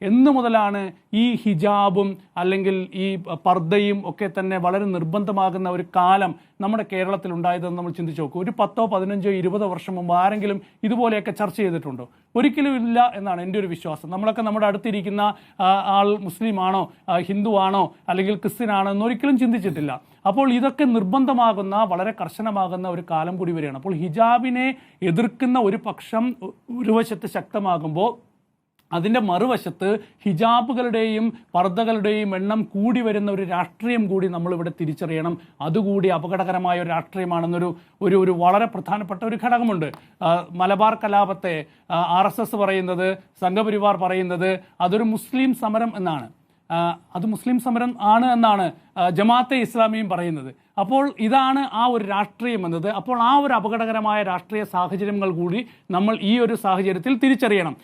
എന്ന് മുതലാണ് ഈ ഹിജാബും അല്ലെങ്കിൽ ഈ പർദ്ദയും ഒക്കെ തന്നെ വളരെ നിർബന്ധമാകുന്ന ഒരു കാലം നമ്മുടെ കേരളത്തിൽ ഉണ്ടായതെന്ന് നമ്മൾ ചിന്തിച്ചു നോക്കും. ഒരു 10, 15, 20 വർഷം മുമ്പ് ആരെങ്കിലും ഇതുപോലെയൊക്കെ ചർച്ച ചെയ്തിട്ടുണ്ടോ? ഒരിക്കലും ഇല്ല എന്നാണ് എൻ്റെ ഒരു വിശ്വാസം. നമ്മളൊക്കെ നമ്മുടെ അടുത്തിരിക്കുന്ന ആൾ മുസ്ലിം ആണോ, ഹിന്ദു ആണോ, അല്ലെങ്കിൽ ക്രിസ്ത്യൻ ആണോ എന്നൊരിക്കലും ചിന്തിച്ചിട്ടില്ല. അപ്പോൾ ഇതൊക്കെ നിർബന്ധമാകുന്ന, വളരെ കർശനമാകുന്ന ഒരു കാലം കൂടി വരികയാണ്. അപ്പോൾ ഹിജാബിനെ എതിർക്കുന്ന ഒരു പക്ഷം ഒരു വശത്ത് ശക്തമാകുമ്പോൾ അതിൻ്റെ മറുവശത്ത് ഹിജാബുകളുടെയും പർദ്ദകളുടെയും എണ്ണം കൂടി വരുന്ന ഒരു രാഷ്ട്രീയം കൂടി നമ്മളിവിടെ തിരിച്ചറിയണം. അതുകൂടി അപകടകരമായ ഒരു രാഷ്ട്രീയമാണെന്നൊരു ഒരു വളരെ പ്രധാനപ്പെട്ട ഒരു ഘടകമുണ്ട്. മലബാർ കലാപത്തെ RSS പറയുന്നത്, സംഘപരിവാർ പറയുന്നത് അതൊരു മുസ്ലിം സമരം എന്നാണ്. അത് മുസ്ലിം സമരം ആണ് എന്നാണ് ജമാഅത്തെ ഇസ്ലാമിയും പറയുന്നത്. അപ്പോൾ ഇതാണ് ആ ഒരു രാഷ്ട്രീയം എന്നത്. അപ്പോൾ ആ ഒരു അപകടകരമായ രാഷ്ട്രീയ സാഹചര്യങ്ങൾ കൂടി നമ്മൾ ഈ ഒരു സാഹചര്യത്തിൽ തിരിച്ചറിയണം.